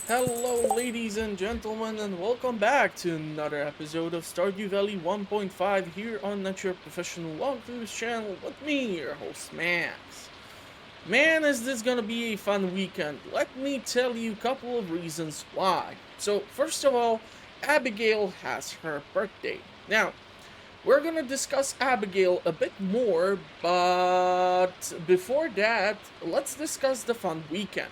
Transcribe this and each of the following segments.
Hello, ladies and gentlemen, and welcome back to another episode of Stardew Valley 1.5 here on Not Your Professional Walkthroughs channel with me, your host, Max. Man, is this gonna be a fun weekend? Let me tell you a couple of reasons why. So, first of all, Abigail has her birthday. Now, we're gonna discuss Abigail a bit more, but before that, let's discuss the fun weekend.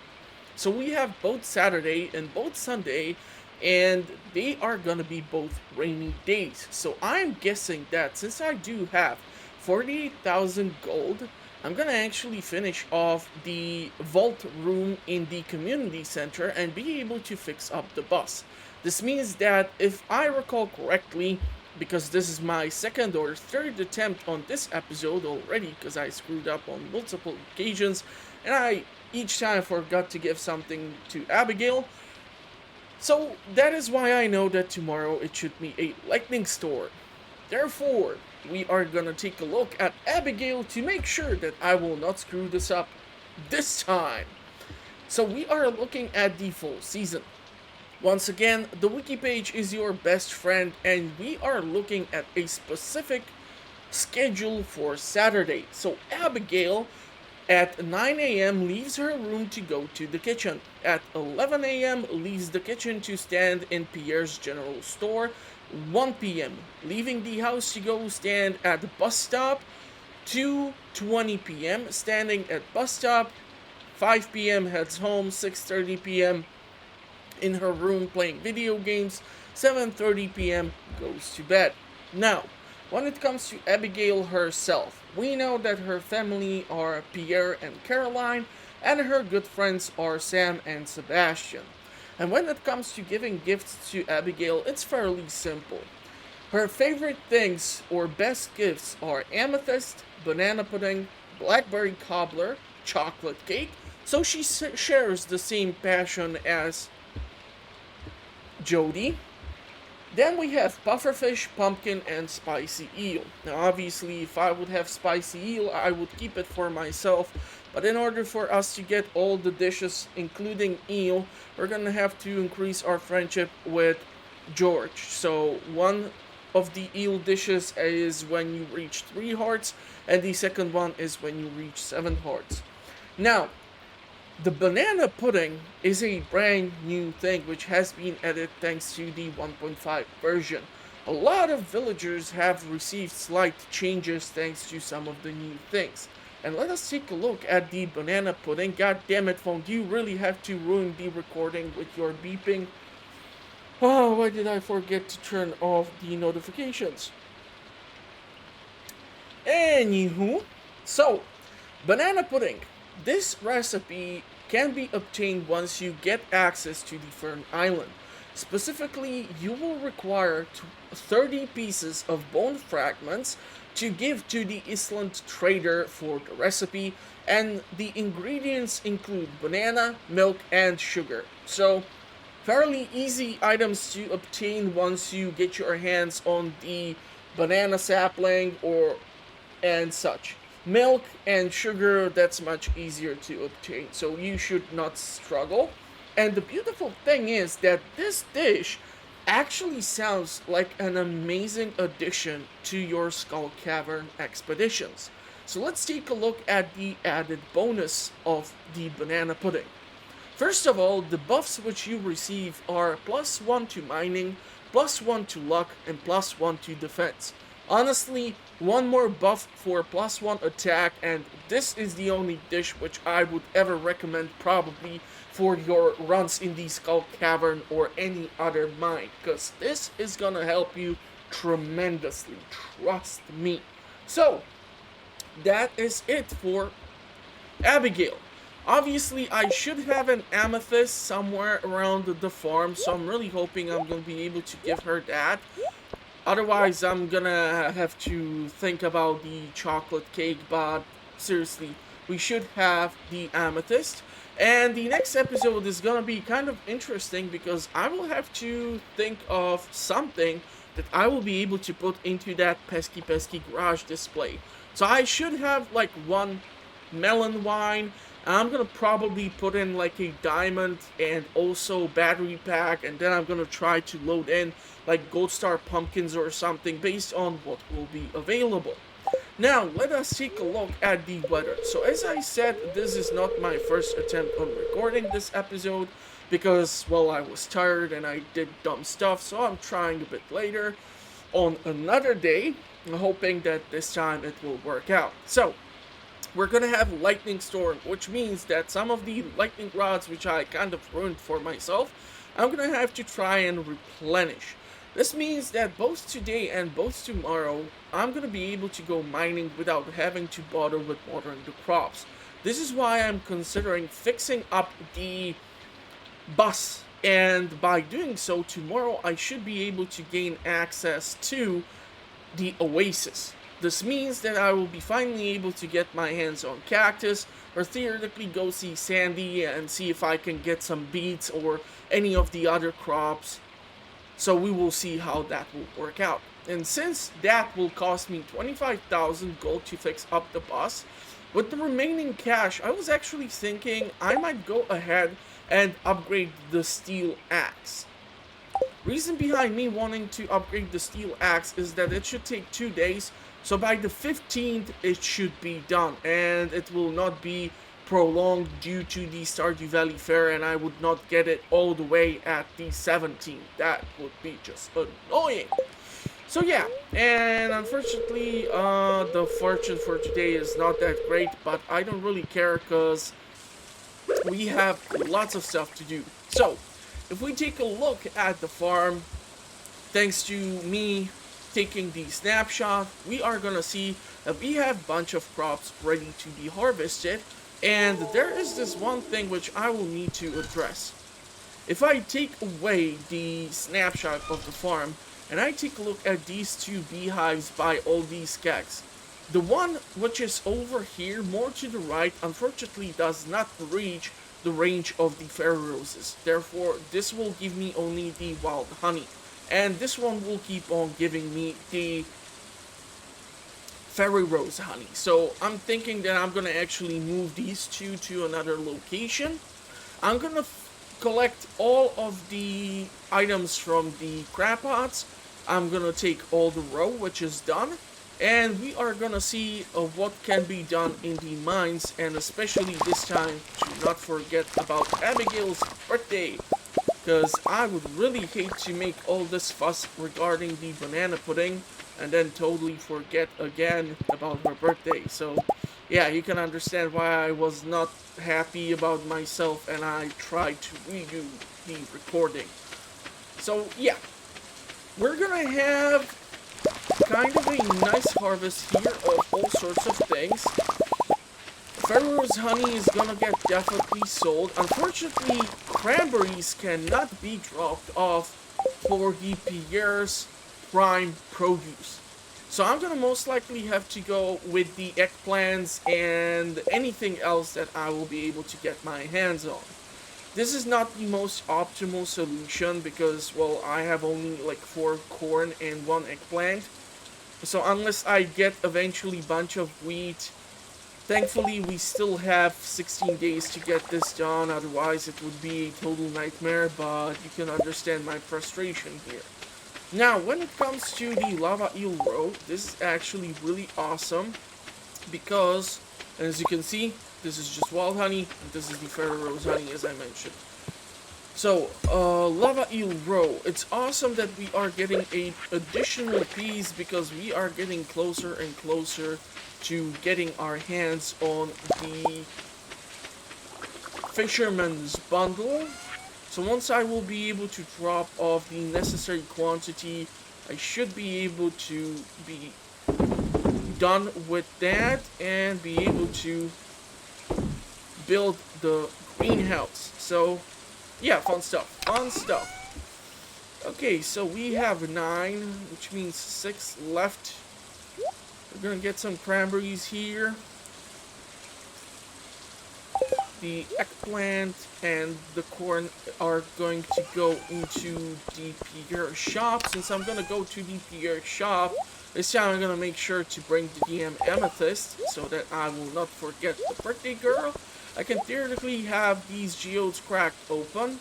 So we have both Saturday and both Sunday, and they are gonna be both rainy days. So I'm guessing that since I do have 48,000 gold, I'm gonna actually finish off the vault room in the community center and be able to fix up the bus. This means that if I recall correctly, because this is my second or third attempt on this episode already, because I screwed up on multiple occasions, and I each time forgot to give something to Abigail. So that is why I know that tomorrow it should be a lightning storm. Therefore, we are gonna take a look at Abigail to make sure that I will not screw this up this time. So we are looking at the full season. Once again, the wiki page is your best friend, and we are looking at a specific schedule for Saturday. So Abigail at 9 a.m. leaves her room to go to the kitchen. At 11 a.m. leaves the kitchen to stand in Pierre's general store. 1 p.m. leaving the house to go stand at the bus stop. 2:20 p.m. standing at bus stop. 5 p.m. heads home. 6:30 p.m. in her room playing video games. 7:30 p.m. goes to bed. Now, when it comes to Abigail herself, we know that her family are Pierre and Caroline, and her good friends are Sam and Sebastian. And when it comes to giving gifts to Abigail, it's fairly simple. Her favorite things or best gifts are amethyst, banana pudding, blackberry cobbler, chocolate cake, so she shares the same passion as Jody. Then we have pufferfish, pumpkin, and spicy eel. Now, obviously, if I would have spicy eel, I would keep it for myself. But in order for us to get all the dishes, including eel, we're gonna have to increase our friendship with George. So, one of the eel dishes is when you reach 3 hearts, and the second one is when you reach 7 hearts. Now, the banana pudding is a brand new thing which has been added thanks to the 1.5 version. A lot of villagers have received slight changes thanks to some of the new things. And let us take a look at the banana pudding. God damn it, phone, do you really have to ruin the recording with your beeping? Oh, why did I forget to turn off the notifications? Anywho, so banana pudding. This recipe can be obtained once you get access to the Fern Island. Specifically, you will require 30 pieces of bone fragments to give to the Island trader for the recipe, and the ingredients include banana, milk, and sugar. So, fairly easy items to obtain once you get your hands on the banana sapling or and such. Milk and sugar, that's much easier to obtain, so you should not struggle. And the beautiful thing is that this dish actually sounds like an amazing addition to your Skull Cavern expeditions. So let's take a look at the added bonus of the banana pudding. First of all, the buffs which you receive are +1 to mining, +1 to luck, and +1 to defense. Honestly, one more buff for +1 attack, and this is the only dish which I would ever recommend probably for your runs in the Skull Cavern or any other mine, because this is gonna help you tremendously, trust me. So, that is it for Abigail. Obviously, I should have an amethyst somewhere around the farm, so I'm really hoping I'm going to be able to give her that. Otherwise, I'm gonna have to think about the chocolate cake, but seriously, we should have the amethyst. And the next episode is gonna be kind of interesting because I will have to think of something that I will be able to put into that pesky garage display. So I should have like one melon wine, I'm gonna probably put in like a diamond and also battery pack, and then I'm gonna try to load in like gold star pumpkins or something based on what will be available. Now, let us take a look at the weather. So, as I said, this is not my first attempt on recording this episode because, well, I was tired and I did dumb stuff, so I'm trying a bit later on another day, hoping that this time it will work out. So, we're gonna have lightning storm, which means that some of the lightning rods which I kind of ruined for myself, I'm gonna have to try and replenish. This means that both today and both tomorrow, I'm gonna be able to go mining without having to bother with watering the crops. This is why I'm considering fixing up the bus, and by doing so, tomorrow I should be able to gain access to the oasis. This means that I will be finally able to get my hands on cactus, or theoretically go see Sandy and see if I can get some beets or any of the other crops. So we will see how that will work out. And since that will cost me 25,000 gold to fix up the bus, with the remaining cash, I was actually thinking I might go ahead and upgrade the steel axe. Reason behind me wanting to upgrade the steel axe is that it should take 2 days, so by the 15th it should be done, and it will not be prolonged due to the Stardew Valley Fair, and I would not get it all the way at the 17th. That would be just annoying. So yeah, and unfortunately, the fortune for today is not that great, but I don't really care because we have lots of stuff to do. So, if we take a look at the farm, thanks to me taking the snapshot, we are gonna see that we have a bunch of crops ready to be harvested, and there is this one thing which I will need to address. If I take away the snapshot of the farm, and I take a look at these two beehives by all these kegs, the one which is over here, more to the right, unfortunately does not reach the range of the fairy roses. Therefore, this will give me only the wild honey. And this one will keep on giving me the fairy rose honey. So I'm thinking that I'm gonna actually move these two to another location. I'm gonna collect all of the items from the crab pots. I'm gonna take all the row, which is done. And we are gonna see what can be done in the mines, and especially this time to not forget about Abigail's birthday, because I would really hate to make all this fuss regarding the banana pudding and then totally forget again about her birthday. So yeah, you can understand why I was not happy about myself and I tried to redo the recording. So yeah, we're gonna have kind of a nice harvest here of all sorts of things. Fairy rose honey is gonna get definitely sold. Unfortunately, cranberries cannot be dropped off for the Pierre's prime produce. So I'm gonna most likely have to go with the eggplants and anything else that I will be able to get my hands on. This is not the most optimal solution because, well, I have only like 4 corn and 1 eggplant. So unless I get eventually a bunch of wheat, thankfully we still have 16 days to get this done, otherwise it would be a total nightmare, but you can understand my frustration here. Now, when it comes to the lava eel row, this is actually really awesome because, as you can see, this is just wild honey, and this is the fairy rose honey, as I mentioned. So, lava eel row, it's awesome that we are getting a additional piece because we are getting closer and closer to getting our hands on the fisherman's bundle. So once I will be able to drop off the necessary quantity, I should be able to be done with that and be able to build the greenhouse. So yeah, fun stuff. Okay, so we have 9, which means 6 left. We're gonna get some cranberries here. The eggplant and the corn are going to go into the Pierre shop. Since I'm gonna go to the Pierre shop, this time I'm gonna make sure to bring the DM amethyst so that I will not forget the birthday girl. I can theoretically have these geodes cracked open.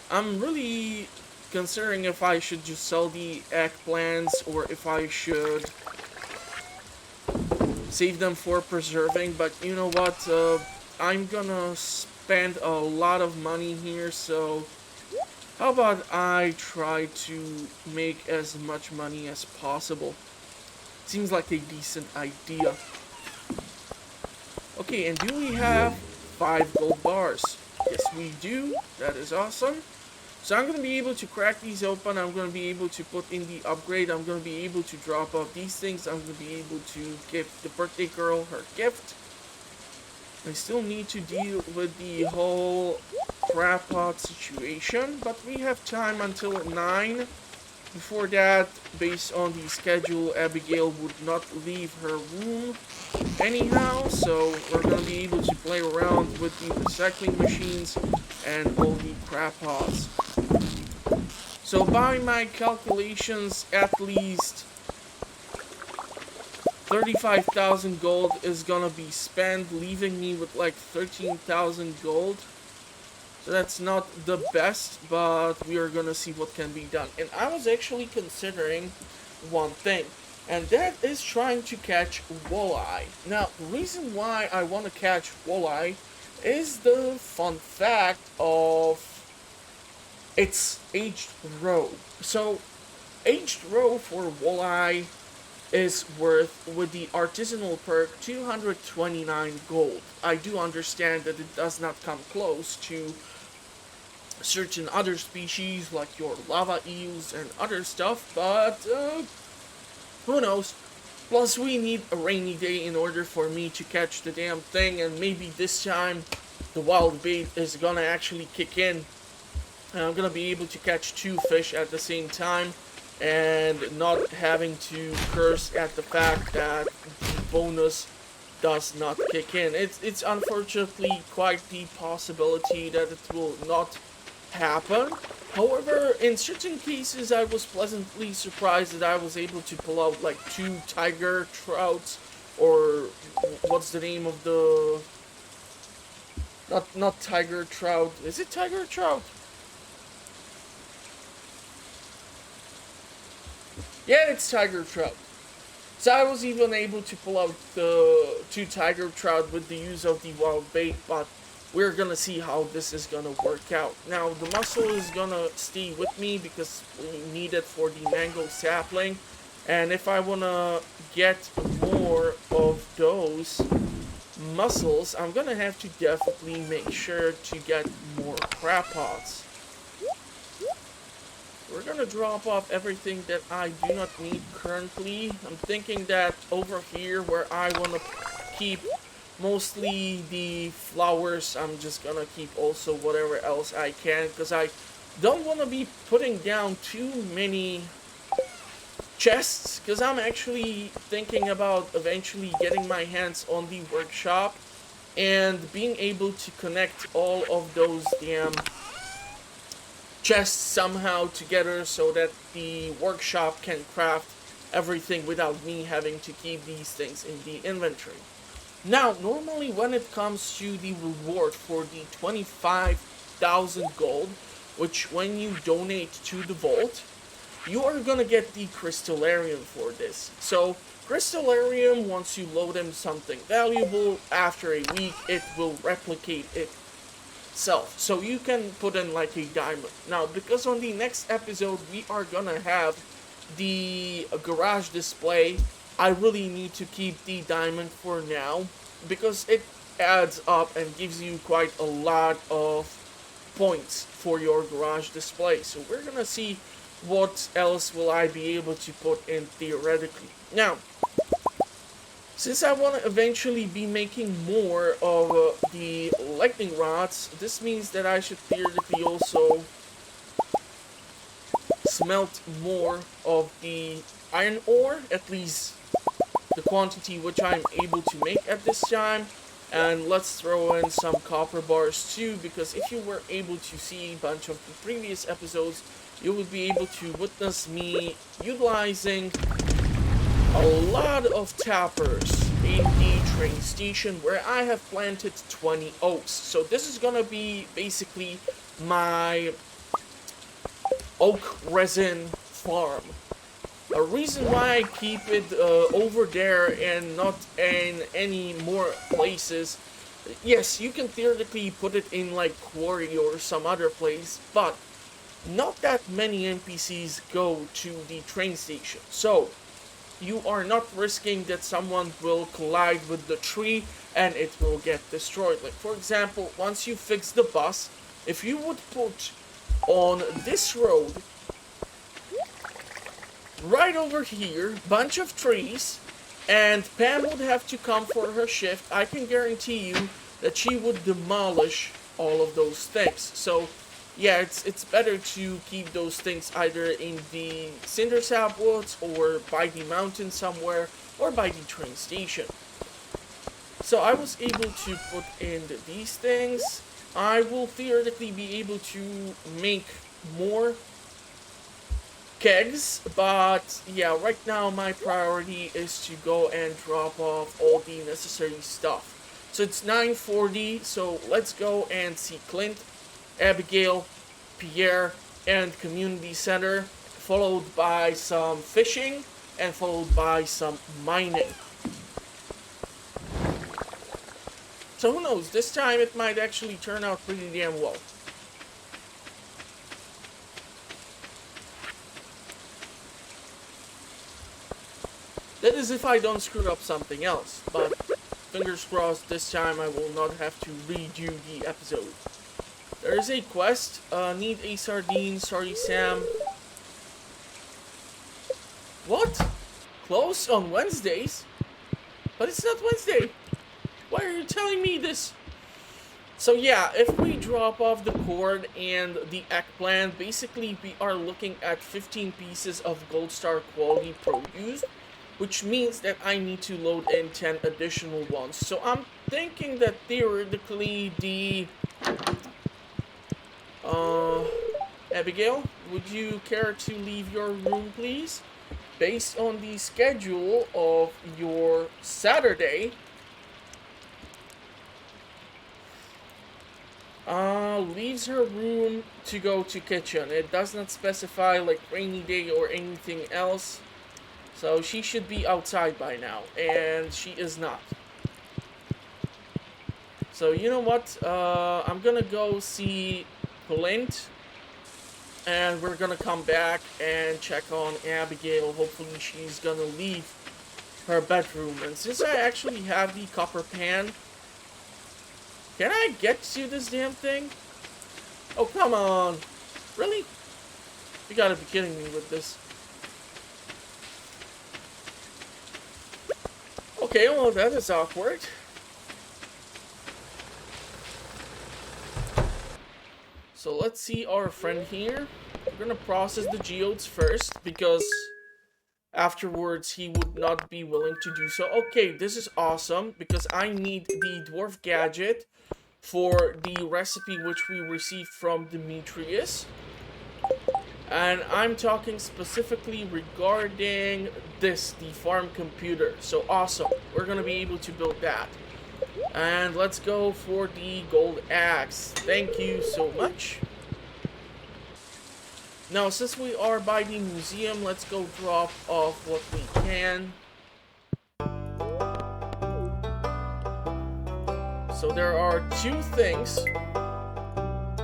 I'm really considering if I should just sell the eggplants or if I should save them for preserving, but you know what? I'm gonna spend a lot of money here, so how about I try to make as much money as possible? Seems like a decent idea. Okay, and do we have 5 gold bars? Yes, we do. That is awesome. So I'm going to be able to crack these open. I'm going to be able to put in the upgrade. I'm going to be able to drop off these things. I'm going to be able to give the birthday girl her gift. I still need to deal with the whole crab pot situation, but we have time until 9. Before that, based on the schedule, Abigail would not leave her room anyhow, so we're going to be able to play around with the recycling machines and all the crab pots. So by my calculations, at least 35,000 gold is gonna be spent, leaving me with like 13,000 gold. So that's not the best, but we are gonna see what can be done. And I was actually considering one thing, and that is trying to catch walleye. Now, the reason why I want to catch walleye is the fun fact of its aged roe. So, aged roe for walleye is worth, with the artisanal perk, 229 gold. I do understand that it does not come close to certain other species like your lava eels and other stuff, but who knows. Plus we need a rainy day in order for me to catch the damn thing, and maybe this time the wild bait is gonna actually kick in and I'm gonna be able to catch 2 fish at the same time and not having to curse at the fact that the bonus does not kick in. It's unfortunately quite the possibility that it will not happen. However, in certain cases, I was pleasantly surprised that I was able to pull out like 2 tiger trouts, or what's the name of the... Not tiger trout. Is it tiger trout? Yeah, it's tiger trout. So I was even able to pull out the 2 tiger trout with the use of the wild bait, but we're gonna see how this is gonna work out. Now, the mussel is gonna stay with me because we need it for the mango sapling. And if I wanna get more of those mussels, I'm gonna have to definitely make sure to get more crab pots. We're gonna drop off everything that I do not need currently. I'm thinking that over here where I wanna keep mostly the flowers, I'm just gonna keep also whatever else I can, because I don't want to be putting down too many chests, because I'm actually thinking about eventually getting my hands on the workshop and being able to connect all of those damn chests somehow together so that the workshop can craft everything without me having to keep these things in the inventory. Now, normally when it comes to the reward for the 25,000 gold, which when you donate to the vault, you are gonna get the crystallarium for this. So, crystallarium, once you load in something valuable, after a week it will replicate itself. So you can put in like a diamond. Now, because on the next episode we are gonna have the garage display, I really need to keep the diamond for now, because it adds up and gives you quite a lot of points for your garage display. So we're gonna see what else will I be able to put in theoretically. Now, since I want to eventually be making more of the lightning rods, this means that I should theoretically also smelt more of the iron ore, at least the quantity which I'm able to make at this time. And let's throw in some copper bars too, because if you were able to see a bunch of the previous episodes, you would be able to witness me utilizing a lot of tappers in the train station where I have planted 20 oaks. So this is gonna be basically my oak resin farm. A reason why I keep it over there and not in any more places. Yes, you can theoretically put it in like Quarry or some other place, but not that many NPCs go to the train station. So you are not risking that someone will collide with the tree and it will get destroyed. Like for example, once you fix the bus, if you would put on this road right over here, bunch of trees, and Pam would have to come for her shift, I can guarantee you that she would demolish all of those things. So yeah, it's better to keep those things either in the Cindersap Woods or by the mountain somewhere or by the train station. So I was able to put in these things. I will theoretically be able to make more kegs, but yeah, right now my priority is to go and drop off all the necessary stuff. So it's 9:40, so let's go and see Clint, Abigail, Pierre, and Community Center, followed by some fishing, and followed by some mining. So who knows, this time it might actually turn out pretty damn well. That is if I don't screw up something else, but fingers crossed this time I will not have to redo the episode. There is a quest, need a sardine, sorry Sam. What? Close on Wednesdays? But it's not Wednesday. Why are you telling me this? So yeah, if we drop off the cord and the eggplant, basically we are looking at 15 pieces of gold star quality produce, which means that I need to load in 10 additional ones. So I'm thinking that theoretically the... Abigail, would you care to leave your room, please? Based on the schedule of your Saturday, leaves her room to go to kitchen. It does not specify like rainy day or anything else. So she should be outside by now, and she is not. So you know what? I'm gonna go see Clint, and we're gonna come back and check on Abigail. Hopefully she's gonna leave her bedroom. And since I actually have the copper pan, can I get to this damn thing? Oh, come on. Really? You gotta be kidding me with this. Okay, well, that is awkward. So let's see our friend here. We're gonna process the geodes first, because afterwards he would not be willing to do so. Okay, this is awesome, because I need the dwarf gadget for the recipe which we received from Demetrius. And I'm talking specifically regarding this, the farm computer. So awesome, we're gonna be able to build that. And let's go for the gold axe. Thank you so much. Now, since we are by the museum, let's go drop off what we can. So there are 2 things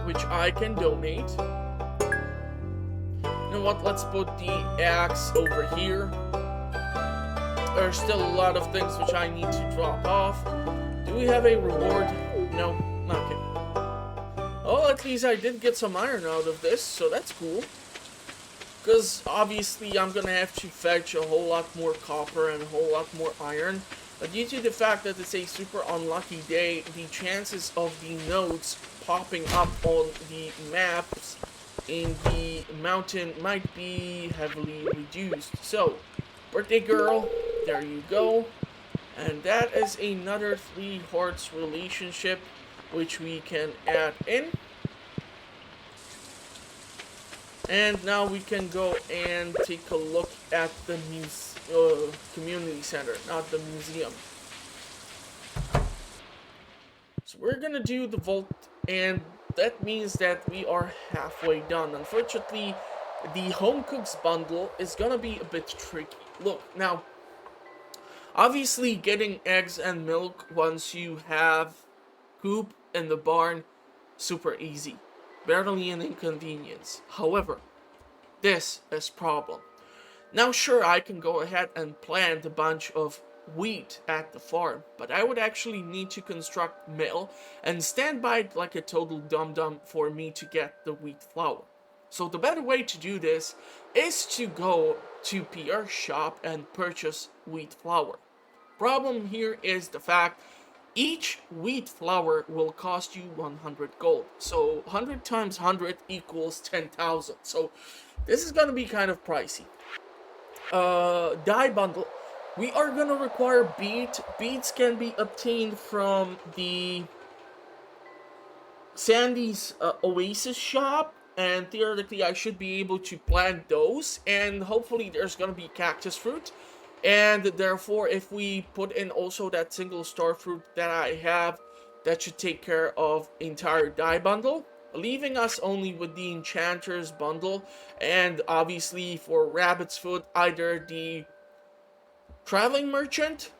which I can donate. You know what, let's put the axe over here. There's still a lot of things which I need to drop off. Do we have a reward? No, okay. Oh, at least I did get some iron out of this, so that's cool. Because obviously I'm gonna have to fetch a whole lot more copper and a whole lot more iron. But due to the fact that it's a super unlucky day, the chances of the nodes popping up on the maps in the mountain might be heavily reduced. So, birthday girl, there you go. And that is another 3 hearts relationship which we can add in. And now we can go and take a look at the community center, not the museum. So we're gonna do the vault, and that means that we are halfway done. Unfortunately, the home cooks bundle is gonna be a bit tricky. Look, now, obviously getting eggs and milk once you have coop in the barn, super easy. Barely an inconvenience. However, this is problem. Now sure, I can go ahead and plant a bunch of wheat at the farm, but I would actually need to construct mill and stand by it like a total dum-dum for me to get the wheat flour. So the better way to do this is to go to PR shop and purchase wheat flour. Problem here is the fact each wheat flour will cost you 100 gold. So 100 times 100 equals 10,000. So this is gonna be kind of pricey. Dye bundle. We are gonna require beet. Beets can be obtained from the Sandy's Oasis shop, and theoretically I should be able to plant those, and hopefully there's gonna be cactus fruit. And therefore, if we put in also that single star fruit that I have, that should take care of entire dye bundle, leaving us only with the enchanter's bundle, and obviously for rabbit's foot, either the traveling merchant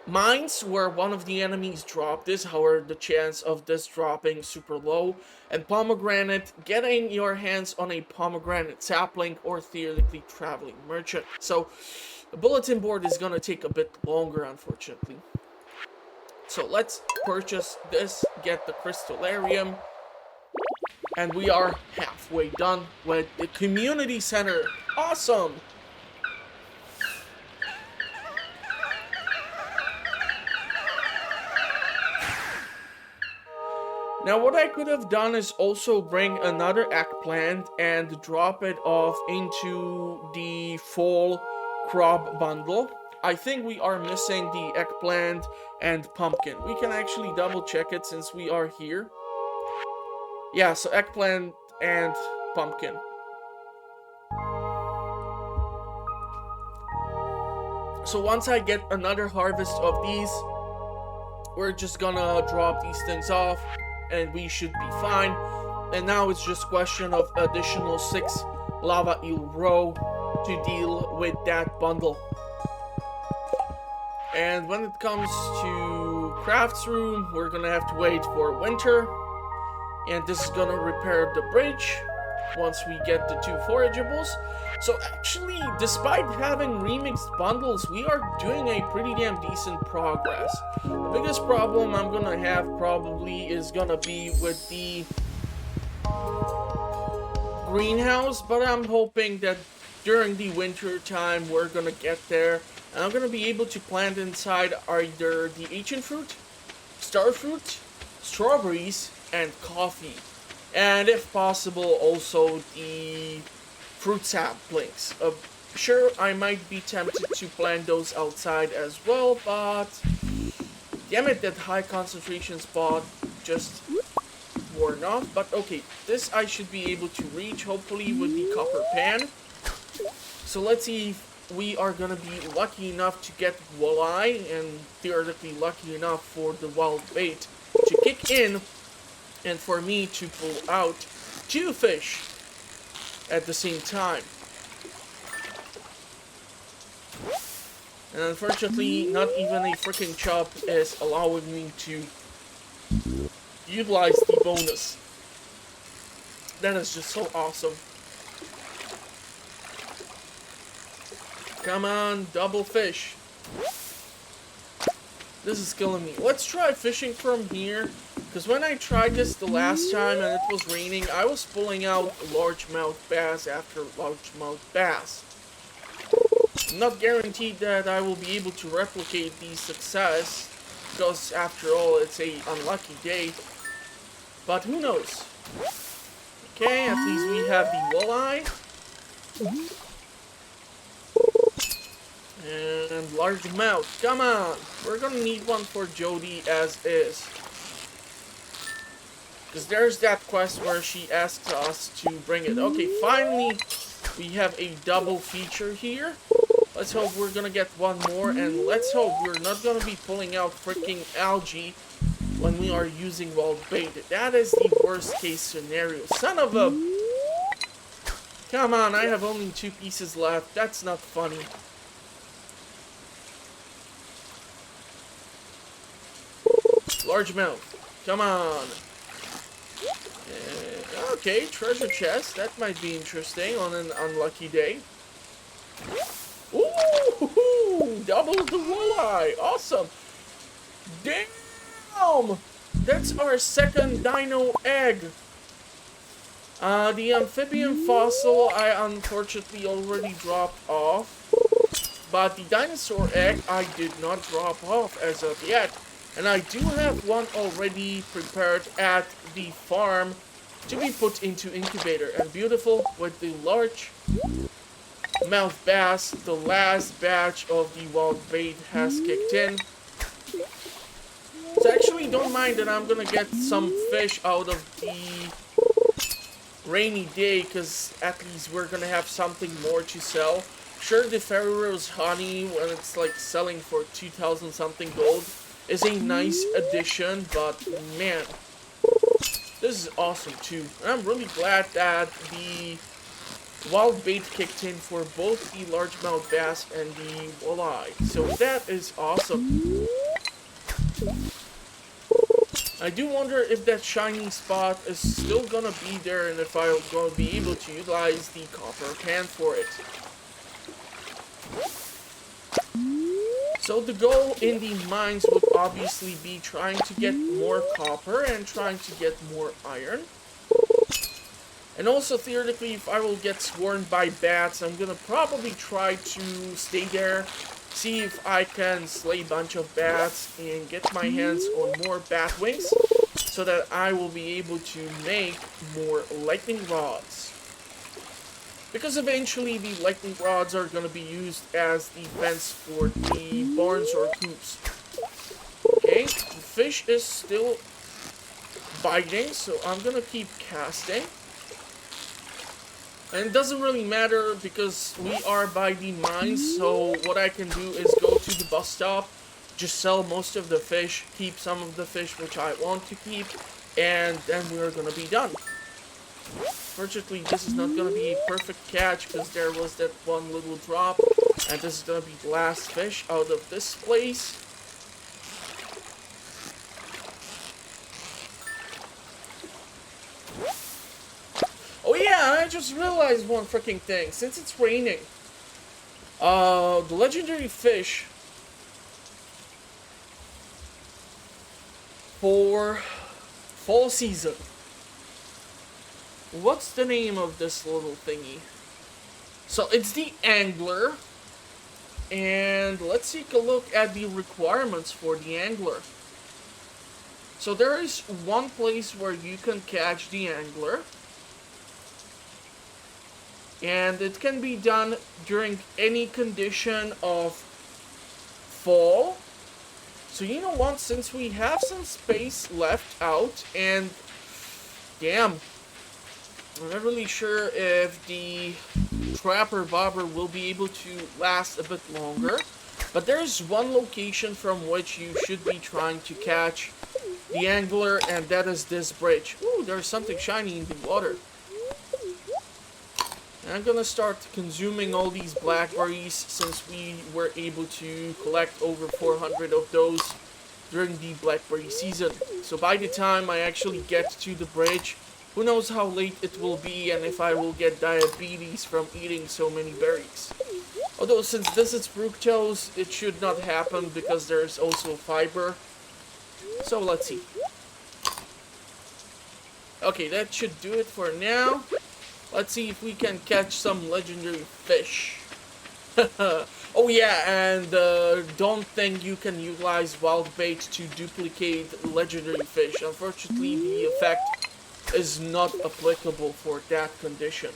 mines where one of the enemies dropped this, however the chance of this dropping super low, and pomegranate, getting your hands on a pomegranate sapling, or theoretically traveling merchant. So the bulletin board is gonna take a bit longer, unfortunately. So let's purchase this, get the crystallarium, and we are halfway done with the community center. Awesome! Now what I could have done is also bring another eggplant and drop it off into the fall crop bundle. I think we are missing the eggplant and pumpkin. We can actually double check it since we are here. Yeah, so eggplant and pumpkin. So once I get another harvest of these, we're just gonna drop these things off and we should be fine. And now it's just question of additional 6 lava eel row to deal with that bundle. And when it comes to crafts room, we're gonna have to wait for winter, and this is gonna repair the bridge once we get the 2 forageables. So actually, despite having remixed bundles, we are doing a pretty damn decent progress. The biggest problem I'm gonna have probably is gonna be with the greenhouse, but I'm hoping that during the winter time we're gonna get there, and I'm gonna be able to plant inside either the ancient fruit, star fruit, strawberries, and coffee, and if possible also the fruit saplings. Sure, I might be tempted to plant those outside as well, but damn it, that high concentration spot just worn off. But okay, this I should be able to reach, hopefully with the copper pan. So let's see if we are gonna be lucky enough to get walleye, and theoretically lucky enough for the wild bait to kick in, and for me to pull out 2 fish at the same time. And unfortunately, not even a freaking chop is allowing me to utilize the bonus. That is just so awesome. Come on, double fish. This is killing me. Let's try fishing from here, because when I tried this the last time and it was raining, I was pulling out largemouth bass after largemouth bass. I'm not guaranteed that I will be able to replicate the success, because after all, it's a unlucky day. But who knows? Okay, at least we have the walleye. And largemouth, come on! We're gonna need one for Jody as is. Because there's that quest where she asks us to bring it. Okay, finally we have a double feature here. Let's hope we're gonna get one more, and let's hope we're not gonna be pulling out freaking algae when we are using wild bait. That is the worst case scenario. Son of a... Come on, I have only 2 pieces left. That's not funny. Largemouth. Come on. Okay, treasure chest. That might be interesting on an unlucky day. Ooh, double the walleye. Awesome. Damn! That's our second dino egg. The amphibian fossil I unfortunately already dropped off. But the dinosaur egg I did not drop off as of yet. And I do have one already prepared at the farm to be put into incubator. And beautiful with the large mouth bass. The last batch of the wild bait has kicked in. So actually don't mind that I'm gonna get some fish out of the rainy day, because at least we're gonna have something more to sell. Sure, the Ferrero's honey, when it's like selling for 2,000 something gold, is a nice addition, but man, this is awesome too. And I'm really glad that the wild bait kicked in for both the largemouth bass and the walleye. So that is awesome. I do wonder if that shiny spot is still gonna be there and if I'm gonna be able to utilize the copper can for it. So the goal in the mines would obviously be trying to get more copper and trying to get more iron. And also theoretically, if I will get swarmed by bats, I'm gonna probably try to stay there, see if I can slay a bunch of bats and get my hands on more bat wings, so that I will be able to make more lightning rods. Because eventually the lightning rods are going to be used as the fence for the barns or coops. Okay, the fish is still biting, so I'm going to keep casting. And it doesn't really matter because we are by the mines, so what I can do is go to the bus stop, just sell most of the fish, keep some of the fish which I want to keep, and then we're going to be done. Fortunately, this is not going to be a perfect catch because there was that one little drop. And this is going to be the last fish out of this place. Oh yeah, I just realized one freaking thing. Since it's raining, the legendary fish for fall season. What's the name of this little thingy? So it's the angler. And let's take a look at the requirements for the angler. So there is one place where you can catch the angler. And it can be done during any condition of fall. So you know what, since we have some space left out, and damn, I'm not really sure if the trapper bobber will be able to last a bit longer, but there's one location from which you should be trying to catch the angler, and that is this bridge. Ooh, there's something shiny in the water. And I'm gonna start consuming all these blackberries since we were able to collect over 400 of those during the blackberry season. So by the time I actually get to the bridge, who knows how late it will be and if I will get diabetes from eating so many berries. Although since this is fructose, it should not happen because there's also fiber. So let's see. Okay, that should do it for now. Let's see if we can catch some legendary fish. Oh yeah, and don't think you can utilize wild bait to duplicate legendary fish. Unfortunately, the effect is not applicable for that condition.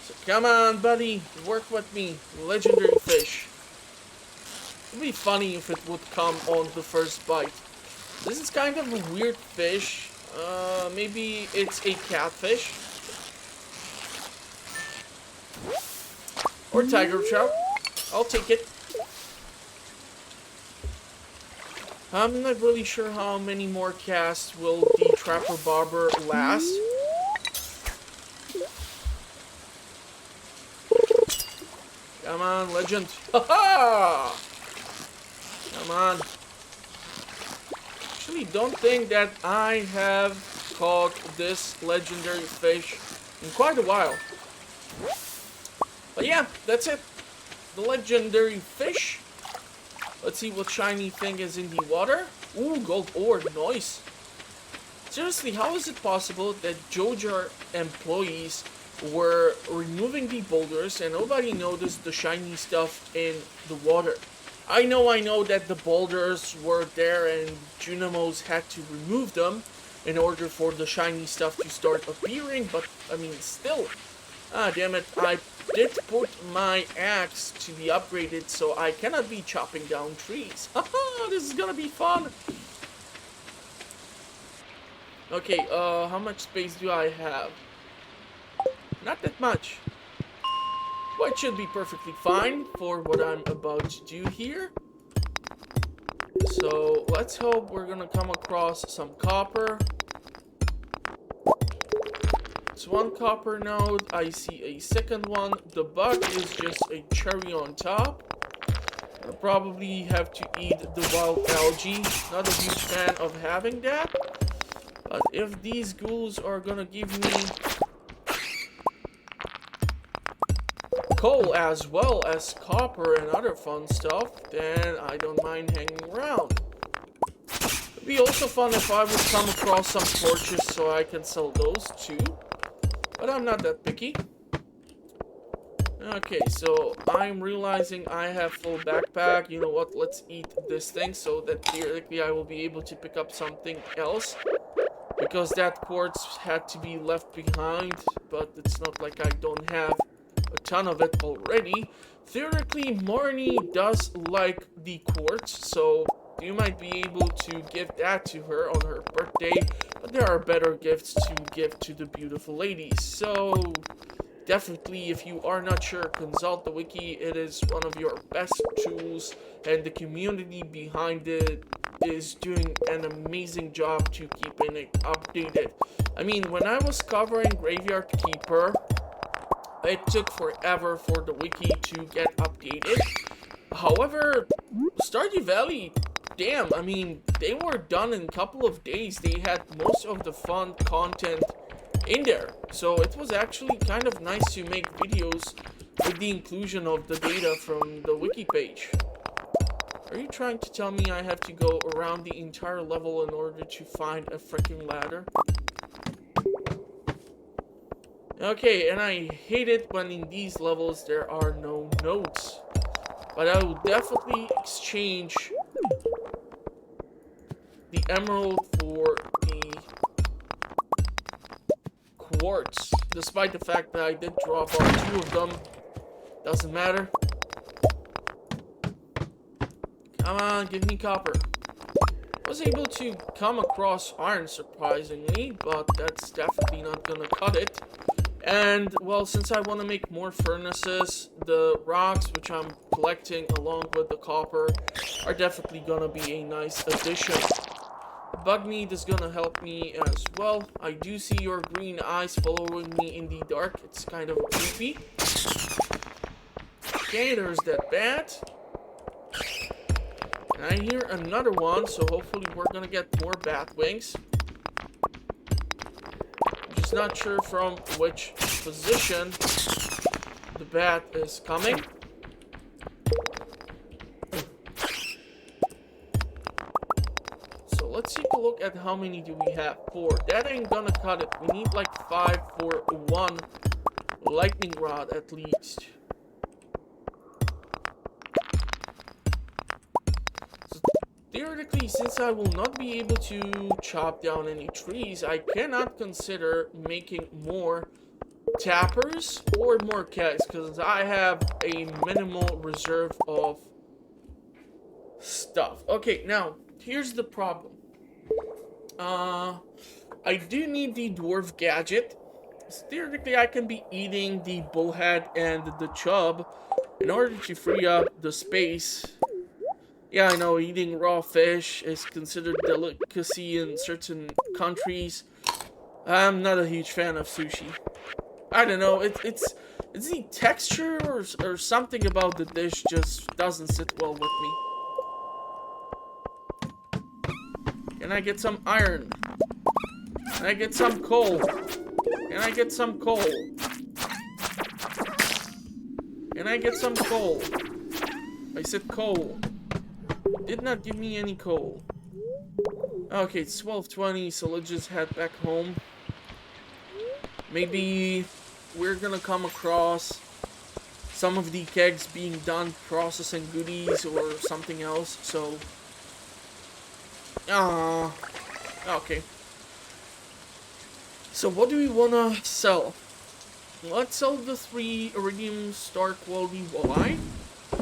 So come on, buddy, work with me. Legendary fish. It would be funny if it would come on the first bite. This is kind of a weird fish. Maybe it's a catfish. Or tiger trout. I'll take it. I'm not really sure how many more casts will the Trapper Barber last. Come on, legend. Ha-ha! Come on. Actually, don't think that I have caught this legendary fish in quite a while. But yeah, that's it. The legendary fish. Let's see what shiny thing is in the water. Ooh, gold ore, nice. Seriously, how is it possible that Jojar employees were removing the boulders and nobody noticed the shiny stuff in the water? I know that the boulders were there and Junimos had to remove them in order for the shiny stuff to start appearing, but I mean, still. Ah, damn it, I did put my axe to be upgraded, so I cannot be chopping down trees. Haha, this is gonna be fun. Okay, how much space do I have? Not that much. Well, it should be perfectly fine for what I'm about to do here. So, let's hope we're gonna come across some copper. It's one copper node. I see a second one. The bug is just a cherry on top. I'll probably have to eat the wild algae. Not a huge fan of having that. But if these ghouls are gonna give me coal as well as copper and other fun stuff, then I don't mind hanging around. It'd be also fun if I would come across some torches so I can sell those too. But I'm not that picky. Okay, so I'm realizing I have full backpack. You know what, let's eat this thing so that theoretically I will be able to pick up something else. Because that quartz had to be left behind, but it's not like I don't have a ton of it already. Theoretically, Marnie does like the quartz, so you might be able to give that to her on her birthday, but there are better gifts to give to the beautiful ladies. So definitely, if you are not sure, consult the wiki. It is one of your best tools, and the community behind it is doing an amazing job to keeping it updated. I mean, when I was covering Graveyard Keeper, it took forever for the wiki to get updated. However, Stardew Valley, damn, I mean, they were done in a couple of days. They had most of the fun content in there. So it was actually kind of nice to make videos with the inclusion of the data from the wiki page. Are you trying to tell me I have to go around the entire level in order to find a freaking ladder? Okay, and I hate it when in these levels there are no nodes. But I will definitely exchange the emerald for the quartz. Despite the fact that I did drop off 2 of them. Doesn't matter. Come on, give me copper. I was able to come across iron, surprisingly, but that's definitely not gonna cut it. And, well, since I want to make more furnaces, the rocks, which I'm collecting along with the copper, are definitely gonna be a nice addition. Bug meat is gonna help me as well. I do see your green eyes following me in the dark. It's kind of creepy. Okay, there's that bat. And I hear another one, so hopefully we're gonna get more bat wings. Just not sure from which position the bat is coming. So let's take a look at how many do we have. 4. That ain't gonna cut it. We need like 5 for 1 lightning rod at least. Theoretically, since I will not be able to chop down any trees, I cannot consider making more tappers or more kegs, because I have a minimal reserve of stuff. Okay, now, here's the problem. I do need the dwarf gadget. So theoretically, I can be eating the bullhead and the chub in order to free up the space. Yeah, I know eating raw fish is considered delicacy in certain countries. I'm not a huge fan of sushi. I don't know. It's the texture or something about the dish just doesn't sit well with me. Can I get some iron? Can I get some coal? Can I get some coal? Can I get some coal? I said coal. Did not give me any coal. Okay, it's 12:20, so let's just head back home. Maybe we're gonna come across some of the kegs being done processing goodies or something else, so... okay. So what do we wanna sell? Let's sell the 3 iridium star quality walleye,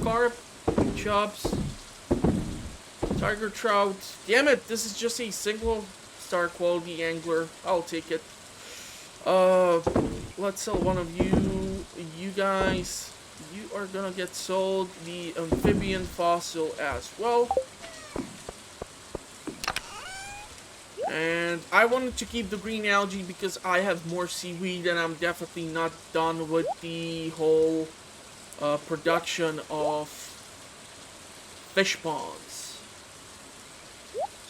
carp, chubs, tiger trout. Damn it, this is just a single star quality angler. I'll take it. Let's sell one of you. You guys, you are gonna get sold the amphibian fossil as well. And I wanted to keep the green algae because I have more seaweed and I'm definitely not done with the whole production of fish ponds.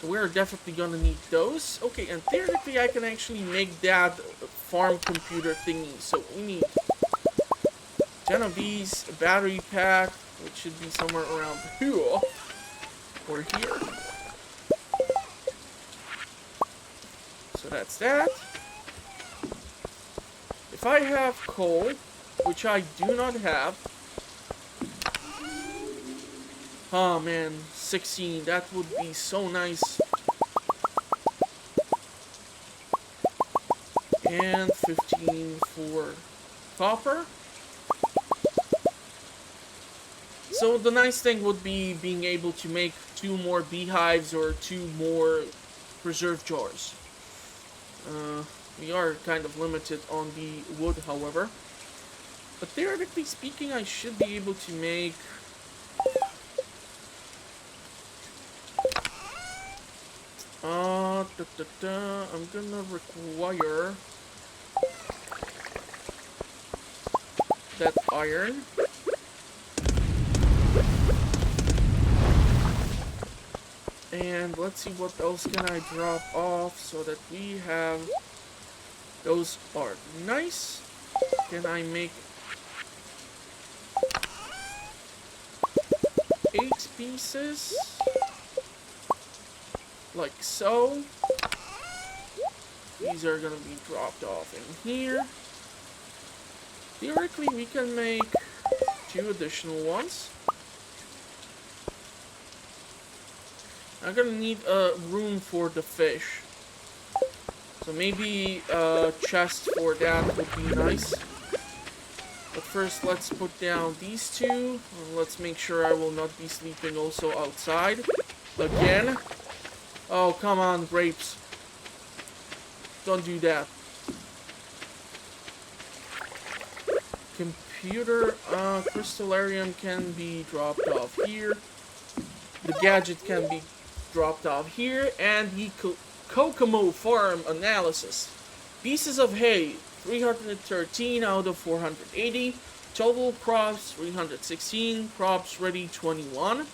So we're definitely gonna need those. Okay, and theoretically I can actually make that farm computer thingy. So we need 10 of these, a battery pack, which should be somewhere around here or here. So that's that. If I have coal, which I do not have. Oh man, 16, that would be so nice. And 15 for copper. So the nice thing would be being able to make 2 more beehives or 2 more preserve jars. We are kind of limited on the wood, however. But theoretically speaking, I should be able to make... I'm gonna require... that iron. And let's see what else can I drop off so that we have... Those are nice. Can I make 8 pieces? Like so. These are gonna be dropped off in here. Theoretically, we can make 2 additional ones. I'm gonna need a room for the fish. So maybe a chest for that would be nice. But first, let's put down these 2. And let's make sure I will not be sleeping also outside. Again. Oh, come on, grapes. Don't do that. Computer crystallarium can be dropped off here. The gadget can be dropped off here. And the Kokomo farm analysis. Pieces of hay, 313 out of 480. Total crops, 316. Crops ready, 21.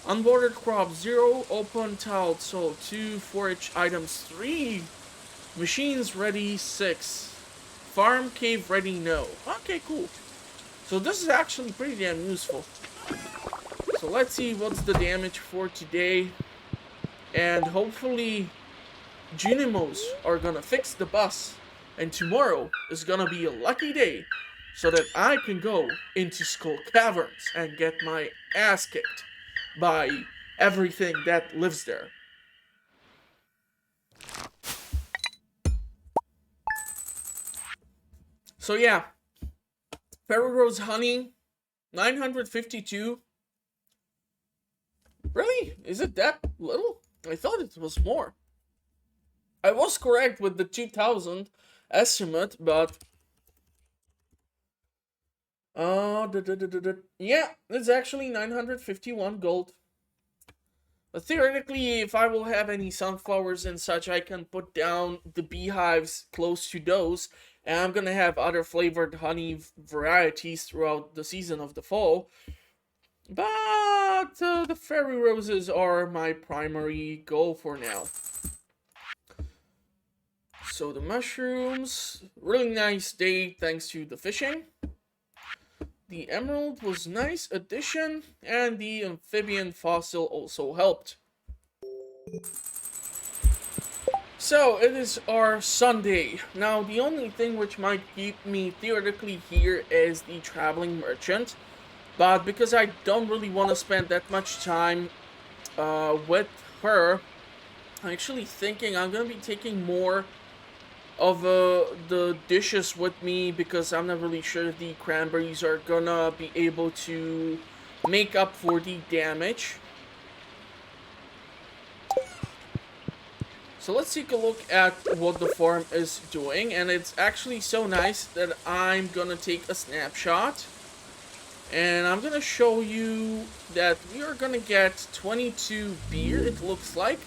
Unboarded crops, 0. Open tiled sold, 2. Forage items, 3. Machines ready, 6. Farm cave ready, no. Okay, cool. So this is actually pretty damn useful. So let's see what's the damage for today. And hopefully Junimos are gonna fix the bus. And tomorrow is gonna be a lucky day so that I can go into Skull Caverns and get my ass kicked by everything that lives there. So yeah, Ferro Rose Honey, 952. Really? Is it that little? I thought it was more. I was correct with the 2000 estimate, but yeah, it's actually 951 gold. But theoretically, if I will have any sunflowers and such, I can put down the beehives close to those, and I'm gonna have other flavored honey varieties throughout the season of the fall. But the fairy roses are my primary goal for now. So the mushrooms, really nice day thanks to the fishing. The emerald was nice addition, and the amphibian fossil also helped. So it is our Sunday. Now the only thing which might keep me theoretically here is the traveling merchant. But because I don't really want to spend that much time with her, I'm actually thinking I'm going to be taking more of the dishes with me, because I'm not really sure the cranberries are gonna be able to make up for the damage. So let's take a look at what the farm is doing, and it's actually so nice that I'm gonna take a snapshot, and I'm gonna show you that we are gonna get 22 beer, it looks like.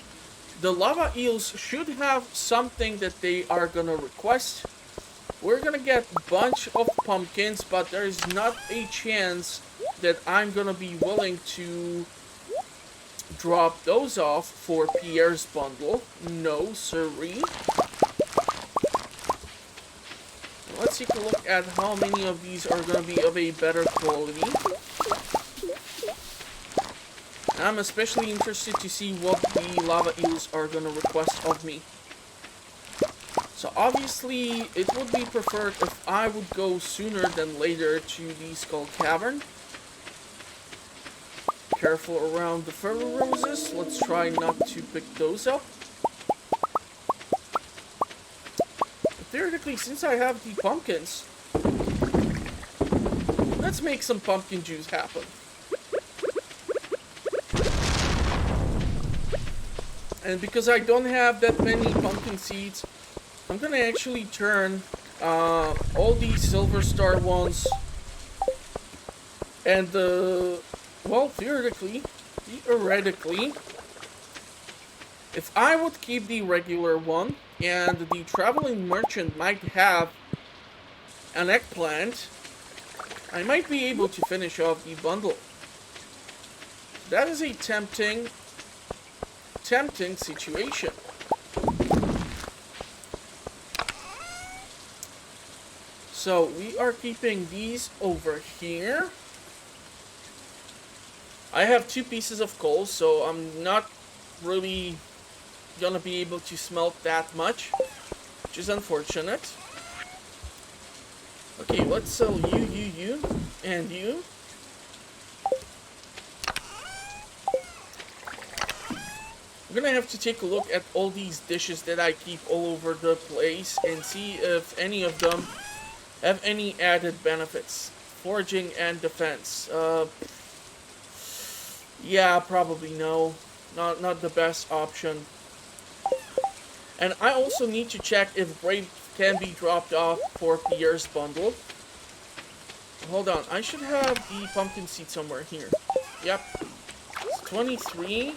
The lava eels should have something that they are gonna request. We're gonna get a bunch of pumpkins, but there is not a chance that I'm gonna be willing to drop those off for Pierre's bundle. No, sirree. Let's take a look at how many of these are gonna be of a better quality. I'm especially interested to see what the lava eels are gonna request of me. So obviously, it would be preferred if I would go sooner than later to the Skull Cavern. Careful around the fairy roses. Let's try not to pick those up. But theoretically, since I have the pumpkins, let's make some pumpkin juice happen. And because I don't have that many pumpkin seeds, I'm gonna actually turn all these silver star ones and well, theoretically, if I would keep the regular one, and the traveling merchant might have an eggplant, I might be able to finish off the bundle. That is a tempting situation. So we are keeping these over here. I have 2 pieces of coal, so I'm not really gonna be able to smelt that much, which is unfortunate. Okay, let's sell you, and you. I'm gonna have to take a look at all these dishes that I keep all over the place and see if any of them have any added benefits. Foraging and defense. Yeah, probably no. Not the best option. And I also need to check if grape can be dropped off for Pierre's bundle. Hold on, I should have the pumpkin seed somewhere here. Yep. It's 23.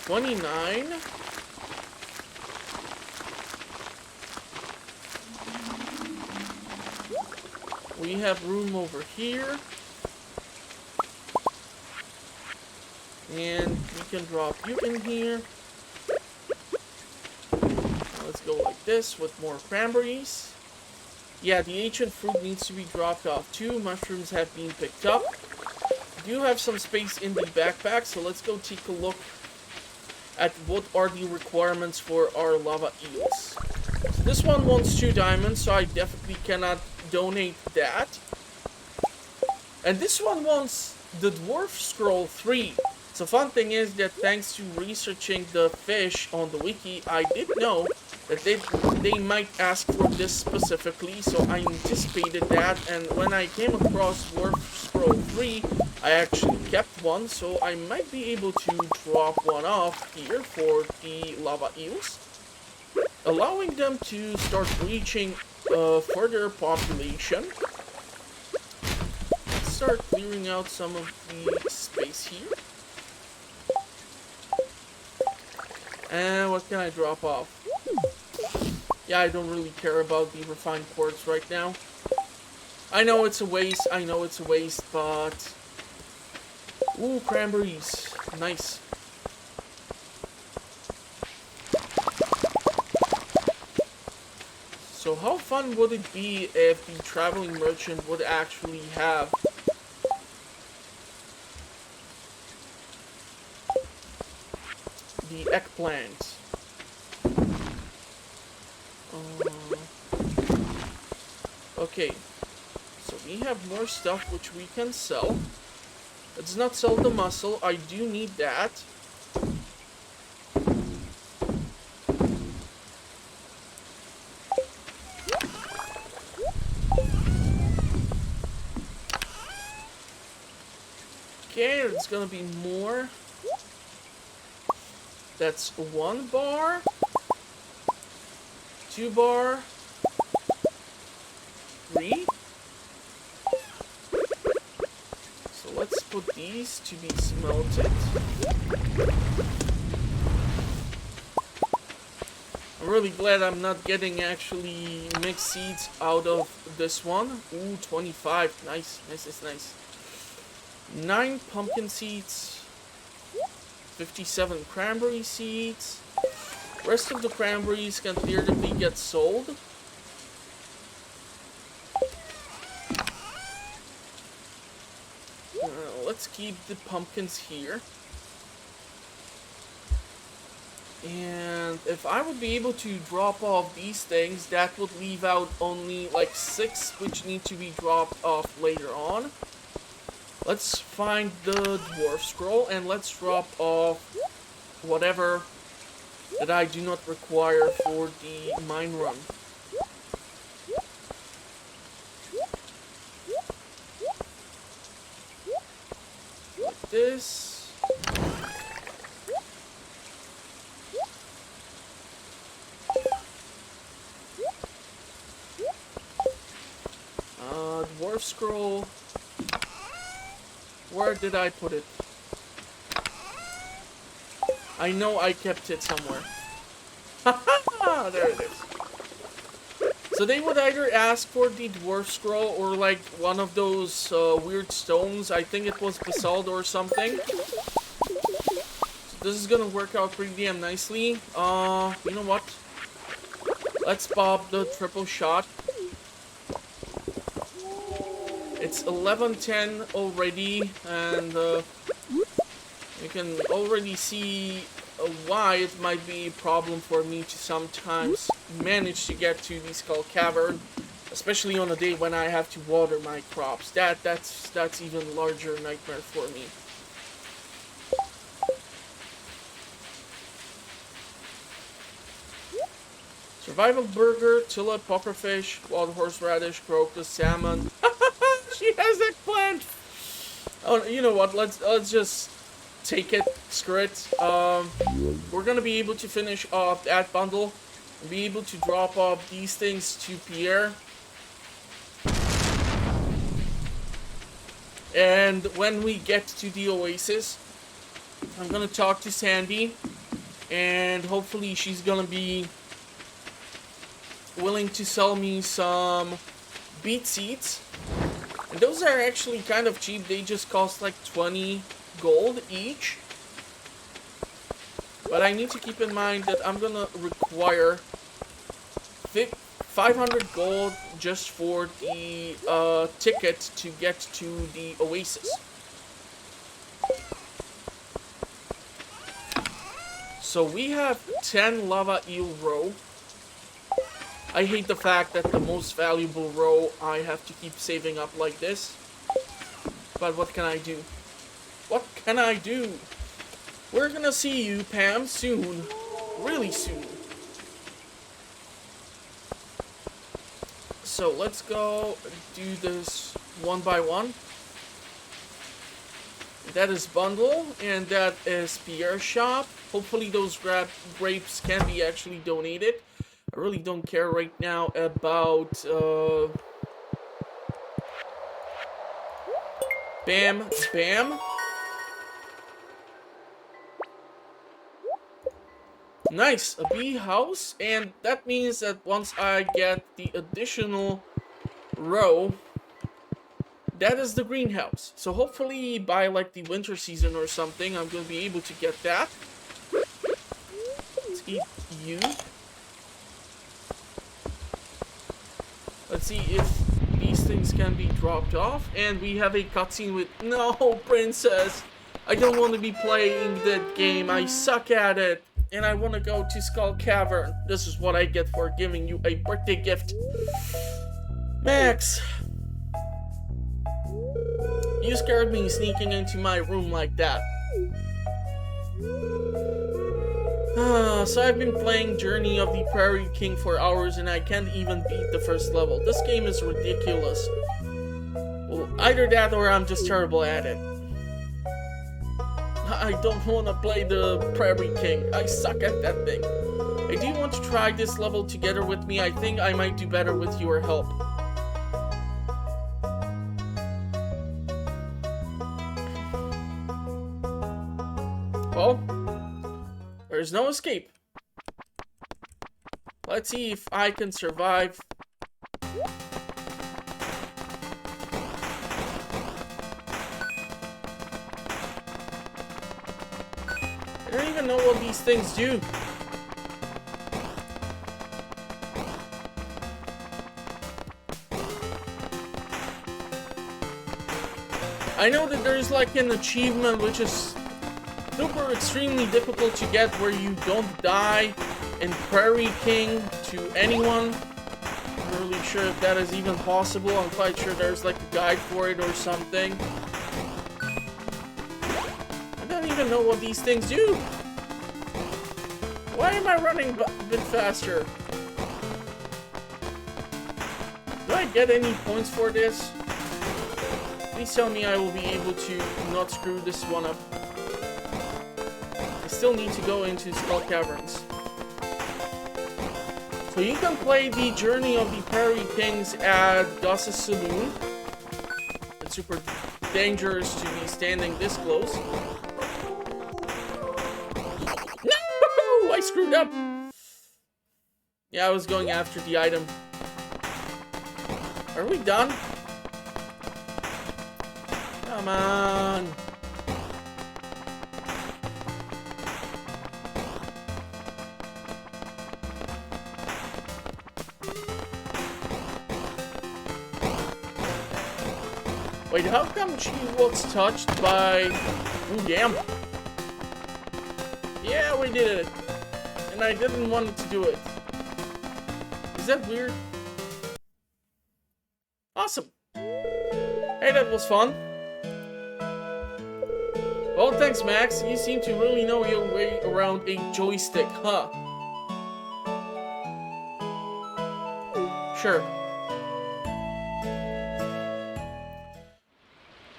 29. We have room over here. And we can drop you in here. Let's go like this with more cranberries. Yeah, the ancient fruit needs to be dropped off too. Mushrooms have been picked up. We do have some space in the backpack, so let's go take a look at what are the requirements for our lava eels. So this one wants 2 diamonds, so I definitely cannot donate that. And this one wants the Dwarf Scroll 3. So fun thing is that thanks to researching the fish on the wiki, I did know that they might ask for this specifically, so I anticipated that, and when I came across Dwarf Scroll 3, I actually kept one, so I might be able to drop one off here for the lava eels, allowing them to start reaching further population. Let's start clearing out some of the space here. And what can I drop off? Yeah, I don't really care about the refined quartz right now. I know it's a waste, but... Ooh, cranberries. Nice. So how fun would it be if the traveling merchant would actually have the eggplant? Okay, so we have more stuff which we can sell. Let's not sell the mussel, I do need that. Okay, it's gonna be more. That's 1 bar, 2 bar, 3. So let's put these to be smelted. I'm really glad I'm not getting actually mixed seeds out of this one. Ooh, 25. Nice, nice. 9 pumpkin seeds. 57 cranberry seeds. Rest of the cranberries can theoretically get sold. Let's keep the pumpkins here. And if I would be able to drop off these things, that would leave out only like 6 which need to be dropped off later on. Let's find the Dwarf Scroll and let's drop off whatever that I do not require for the mine run. Like this. Dwarf Scroll. Where did I put it? I know I kept it somewhere. Haha! There it is. So they would either ask for the Dwarf Scroll or like one of those weird stones. I think it was basalt or something. So this is gonna work out pretty damn nicely. You know what? Let's pop the triple shot. It's 11:10 already, and you can already see why it might be a problem for me to sometimes manage to get to the Skull Cavern, especially on a day when I have to water my crops. That's even larger nightmare for me. Survival burger, tulip, pufferfish, wild horseradish, crocus, salmon. She has eggplant. Oh, you know what? Let's just take it. Screw it. We're gonna be able to finish off that bundle and be able to drop off these things to Pierre. And when we get to the oasis, I'm gonna talk to Sandy, and hopefully she's gonna be willing to sell me some beet seeds. And those are actually kind of cheap. They just cost like 20 gold each. But I need to keep in mind that I'm gonna require 500 gold just for the ticket to get to the oasis. So we have 10 lava eel roe. I hate the fact that the most valuable roe I have to keep saving up like this. But what can I do? What can I do? We're gonna see you, Pam, soon. Really soon. so let's go do this one by one. That is bundle, and that is Pierre shop. Hopefully those grapes can be actually donated. I really don't care right now about bam, bam. Nice, a bee house, and that means that once I get the additional row, that is the greenhouse. So hopefully by like the winter season or something, I'm going to be able to get that. Let's eat you. Let's see if these things can be dropped off. And we have a cutscene with, no, princess. I don't want to be playing that game. I suck at it. And I want to go to Skull Cavern. This is what I get for giving you a birthday gift. Max. You scared me sneaking into my room like that. So I've been playing Journey of the Prairie King for hours and I can't even beat the first level. This game is ridiculous. Well, either that or I'm just terrible at it. I don't want to play the Prairie King. I suck at that thing. Hey, do you want to try this level together with me? I think I might do better with your help. Well, there's no escape. Let's see if I can survive. I don't even know what these things do. I know that there's like an achievement which is super extremely difficult to get where you don't die in Prairie King to anyone. I'm not really sure if that is even possible. I'm quite sure there's like a guide for it or something. I don't even know what these things do. Why am I running a bit faster? Do I get any points for this? Please tell me I will be able to not screw this one up. I still need to go into Skull Caverns. So you can play the Journey of the Prairie Kings at Gus's Saloon. It's super dangerous to be standing this close. No! I screwed up! Yeah, I was going after the item. Are we done? Come on! Wait, how come she was touched by... Ooh, damn. Yeah, we did it. And I didn't want to do it. Is that weird? Awesome. Hey, that was fun. Well, thanks, Max. You seem to really know your way around a joystick, huh? Sure.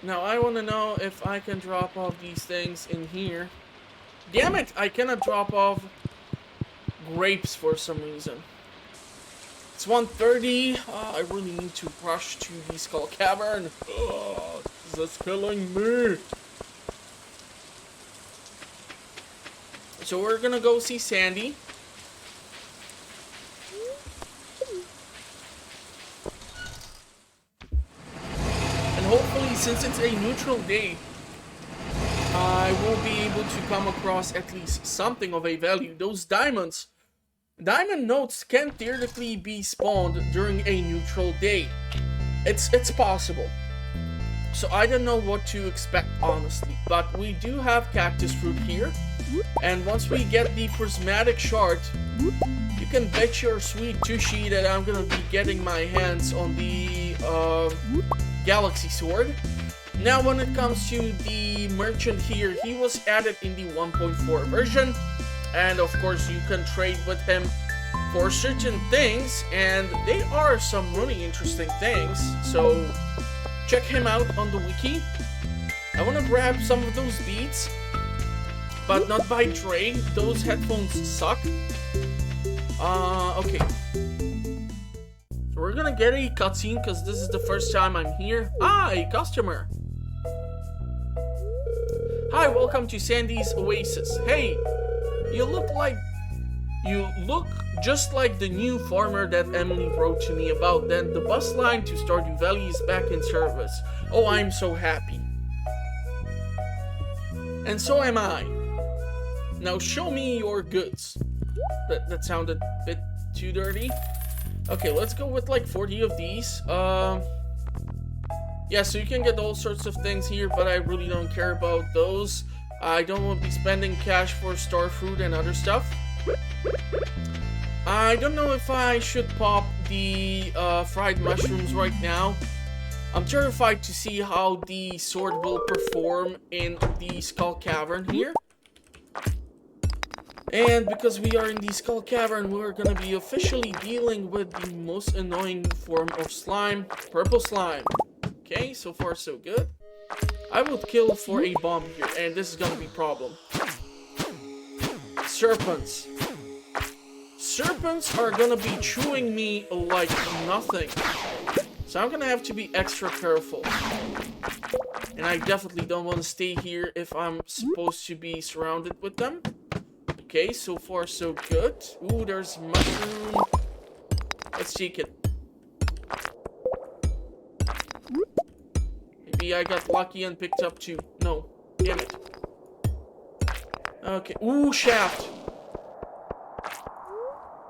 Now, I want to know if I can drop off these things in here. Damn it! I cannot drop off grapes for some reason. It's 1:30. I really need to rush to the Skull Cavern. This is killing me. So we're gonna go see Sandy. And hopefully, since it's a neutral day, I will be able to come across at least something of a value. Those diamonds. Diamond notes can theoretically be spawned during a neutral day. It's possible. So I don't know what to expect, honestly. But we do have Cactus Fruit here. And once we get the prismatic shard, you can bet your sweet tushy that I'm gonna be getting my hands on the Galaxy Sword. Now when it comes to the merchant here, he was added in the 1.4 version. And of course you can trade with him for certain things, and they are some really interesting things. So check him out on the wiki. I want to grab some of those beats, but not by Dre. Those headphones suck. Okay. So we're gonna get a cutscene because this is the first time I'm here. Ah, a customer. Hi, welcome to Sandy's Oasis. Hey, you look just like the new farmer that Emily wrote to me about. Then the bus line to Stardew Valley is back in service. Oh, I'm so happy. And so am I. Now show me your goods. That sounded a bit too dirty. Okay, let's go with like 40 of these. Yeah, so you can get all sorts of things here, but I really don't care about those. I don't want to be spending cash for star fruit and other stuff. I don't know if I should pop the fried mushrooms right now. I'm terrified to see how the sword will perform in the Skull Cavern here. And because we are in the Skull Cavern, we're gonna be officially dealing with the most annoying form of slime, purple slime. Okay, so far so good. I would kill for a bomb here, and this is gonna be a problem. Serpents. Serpents are gonna be chewing me like nothing. So I'm gonna have to be extra careful. And I definitely don't want to stay here if I'm supposed to be surrounded with them. Okay, so far so good. Ooh, there's mushroom. Let's take it. Maybe I got lucky and picked up two. No, damn it. Okay, ooh, shaft.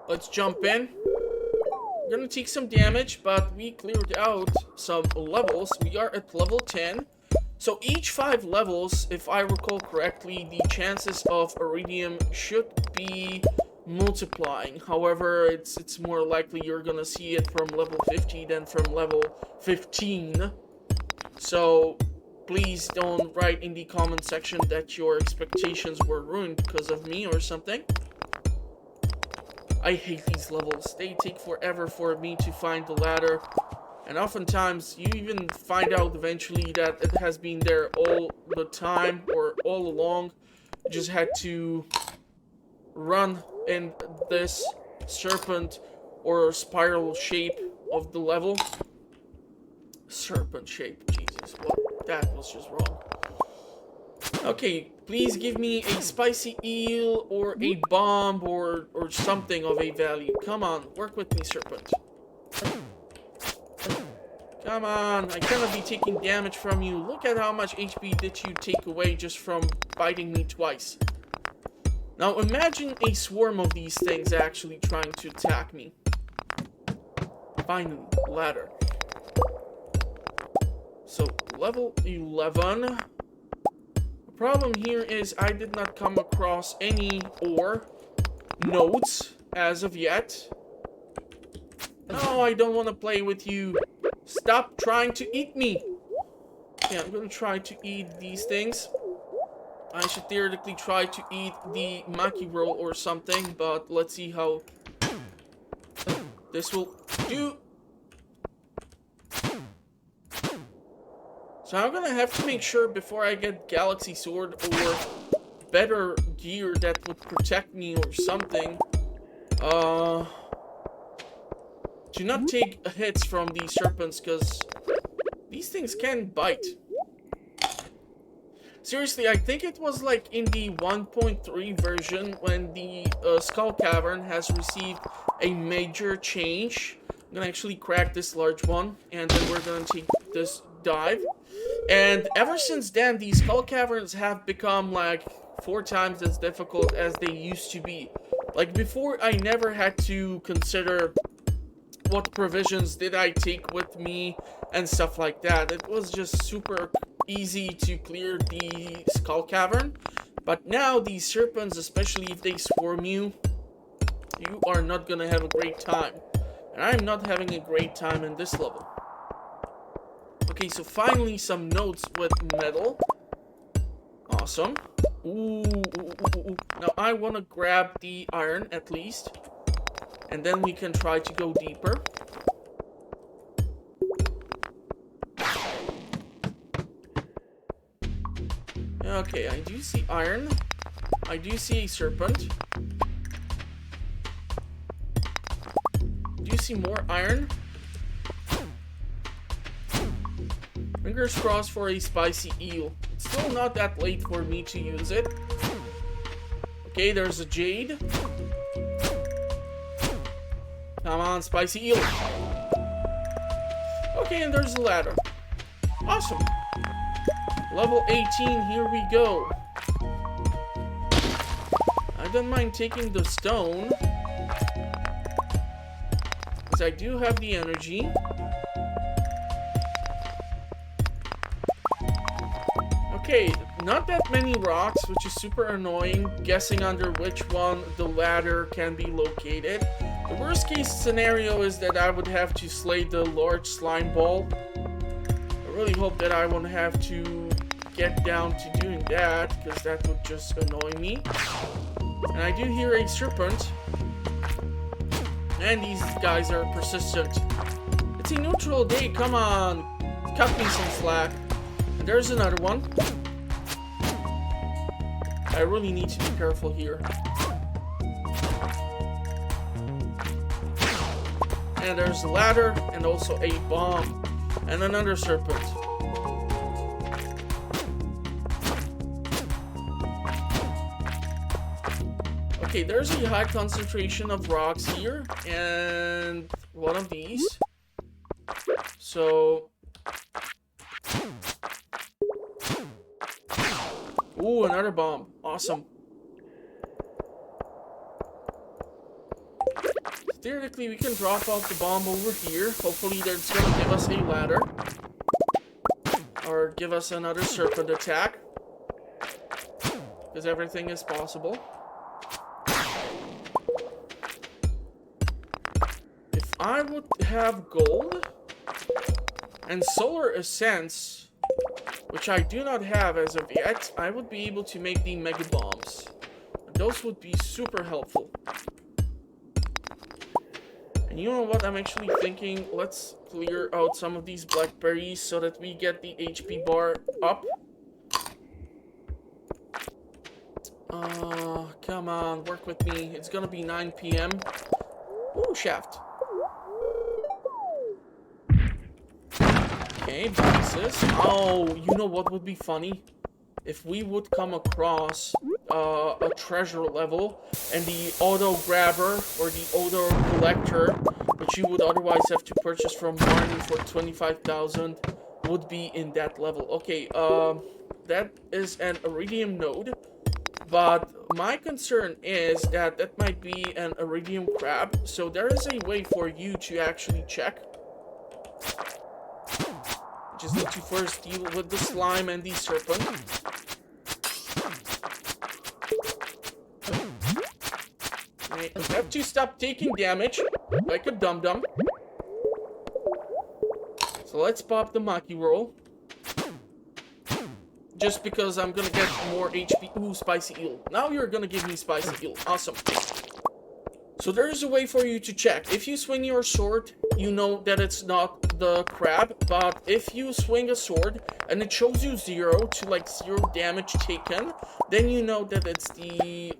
Let's jump in. We're gonna take some damage, but we cleared out some levels. We are at level 10. So each 5 levels, if I recall correctly, the chances of iridium should be multiplying. However, it's more likely you're gonna see it from level 50 than from level 15. So please don't write in the comment section that your expectations were ruined because of me or something. I hate these levels. They take forever for me to find the ladder. And oftentimes, you even find out eventually that it has been there all the time or all along. You just had to run in this serpent or spiral shape of the level. Serpent shape, Jesus, what? That was just wrong. Okay, please give me a spicy eel or a bomb or something of a value. Come on, work with me, serpent. Come on, I cannot be taking damage from you. Look at how much HP did you take away just from biting me twice. Now imagine a swarm of these things actually trying to attack me. Finally, ladder. So, level 11. The problem here is I did not come across any ore nodes as of yet. No, I don't want to play with you. Stop trying to eat me. Yeah, I'm gonna try to eat these things. I should theoretically try to eat the maki roll or something, but let's see how this will do. So I'm gonna have to make sure before I get Galaxy Sword or better gear that would protect me or something, do not take hits from these serpents, because these things can bite. Seriously, I think it was like in the 1.3 version when the Skull Cavern has received a major change. I'm gonna actually crack this large one, and then we're gonna take this dive. And ever since then, these Skull Caverns have become like 4 times as difficult as they used to be. Like before, I never had to consider what provisions did I take with me and stuff like that. It was just super easy to clear the Skull Cavern. But now these serpents, especially if they swarm you, you are not gonna have a great time. And I'm not having a great time in this level. Okay, so finally some nodes with metal. Awesome. Ooh. Now I want to grab the iron at least. And then we can try to go deeper. Okay, I do see iron. I do see a serpent. Do you see more iron? Fingers crossed for a spicy eel. It's still not that late for me to use it. Okay, there's a jade. Come on, spicy eel. Okay, and there's a ladder. Awesome. Level 18, here we go. I don't mind taking the stone, because I do have the energy. Okay, not that many rocks, which is super annoying, guessing under which one the ladder can be located. The worst case scenario is that I would have to slay the large slime ball. I really hope that I won't have to get down to doing that, because that would just annoy me. And I do hear a serpent. And these guys are persistent. It's a neutral day, come on. Cut me some slack. And there's another one. I really need to be careful here. And there's a ladder and also a bomb. And another serpent. Okay, there's a high concentration of rocks here, and one of these. So... Ooh, another bomb. Awesome. Theoretically, we can drop off the bomb over here. Hopefully, that's gonna give us a ladder. Or give us another serpent attack. Because everything is possible. I would have gold and solar essence, which I do not have as of yet. I would be able to make the mega bombs. Those would be super helpful. And you know what? I'm actually thinking, let's clear out some of these blackberries so that we get the HP bar up. Come on, work with me. It's gonna be 9 PM. Ooh, shaft. Okay, boxes. Oh, you know what would be funny? If we would come across a treasure level and the auto grabber or the auto collector, which you would otherwise have to purchase from Barney for 25,000, would be in that level. Okay, that is an iridium node, but my concern is that that might be an iridium crab, so there is a way for you to actually check. Just need to first deal with the slime and the serpent. I have to stop taking damage, like a dum-dum. So let's pop the Maki roll. Just because I'm gonna get more HP. Ooh, spicy eel. Now you're gonna give me spicy eel. Awesome. So there is a way for you to check. If you swing your sword, you know that it's not the crab, but if you swing a sword and it shows you 0 to like 0 damage taken, then you know that it's the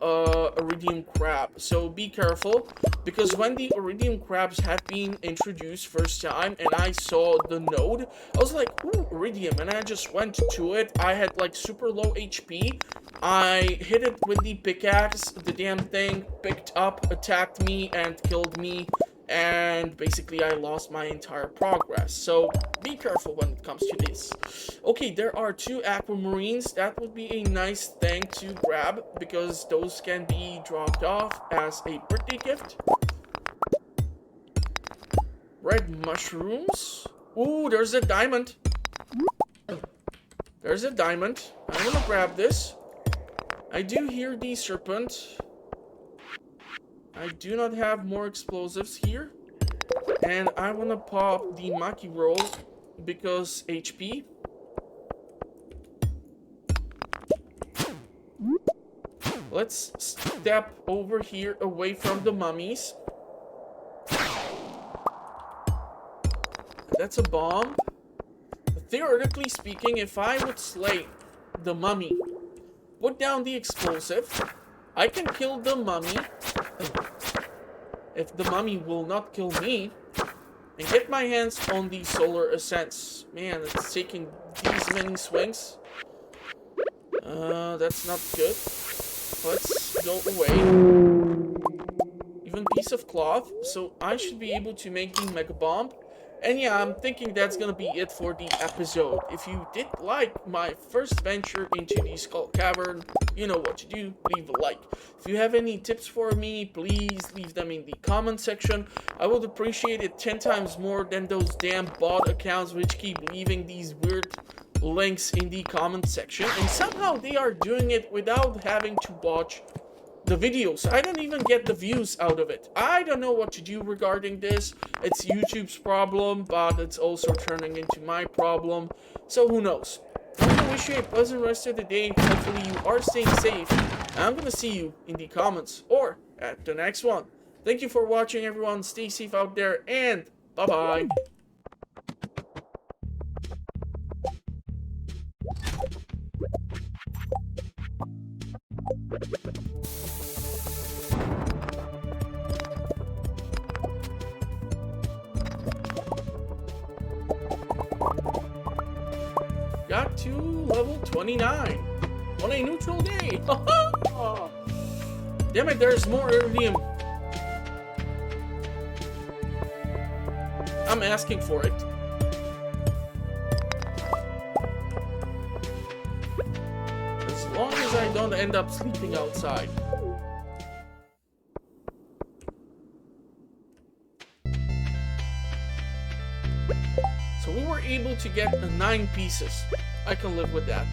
iridium crab. So be careful, because when the iridium crabs have been introduced first time and I saw the node, I was like, ooh, iridium, and I just went to it. I had like super low HP. I hit it with the pickaxe, the damn thing picked up, attacked me, and killed me, and basically I lost my entire progress. So be careful when it comes to this. Okay, there are 2 aquamarines. That would be a nice thing to grab, because those can be dropped off as a birthday gift. Red mushrooms. Ooh, there's a diamond. There's a diamond. I'm gonna grab this. I do hear the serpent. I do not have more explosives here. And I want to pop the Maki roll because HP. Let's step over here away from the mummies. that's a bomb. Theoretically speaking, if I would slay the mummy, put down the explosive, I can kill the mummy. If the mummy will not kill me, and get my hands on the solar essence. Man, it's taking these many swings. That's not good. Let's go away. Even piece of cloth, so I should be able to make the mega bomb. And yeah, I'm thinking that's gonna be it for the episode. If you did like my first venture into the Skull Cavern, you know what to do, leave a like. If you have any tips for me, please leave them in the comment section. I would appreciate it 10 times more than those damn bot accounts which keep leaving these weird links in the comment section. And somehow they are doing it without having to watch the videos. I don't even get the views out of it. I don't know what to do regarding this. It's YouTube's problem, but it's also turning into my problem. So who knows? I'm gonna wish you a pleasant rest of the day. Hopefully you are staying safe. And I'm gonna see you in the comments or at the next one. Thank you for watching, everyone. Stay safe out there, and bye-bye. Got to level 29 on a neutral day. Damn it, there's more iridium. I'm asking for it. As long as I don't end up sleeping outside. So we were able to get 9 pieces. I can live with that.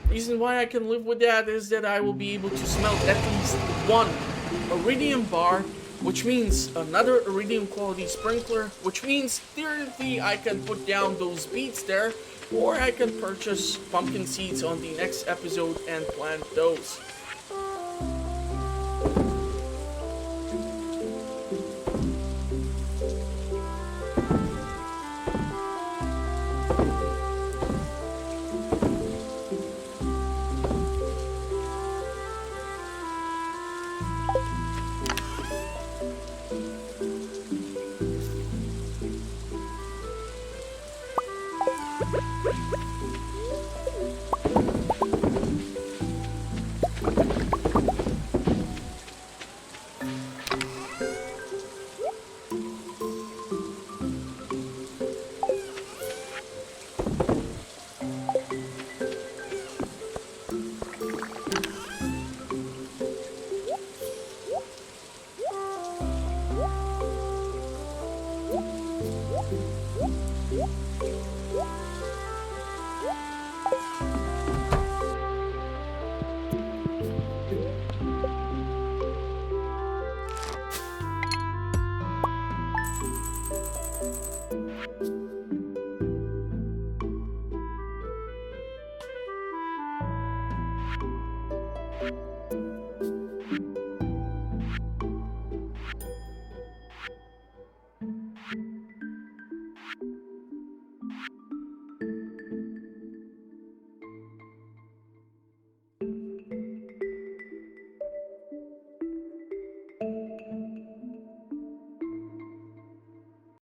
Reason why I can live with that is that I will be able to smelt at least 1 iridium bar, which means another iridium quality sprinkler, which means theoretically I can put down those beets there, or I can purchase pumpkin seeds on the next episode and plant those.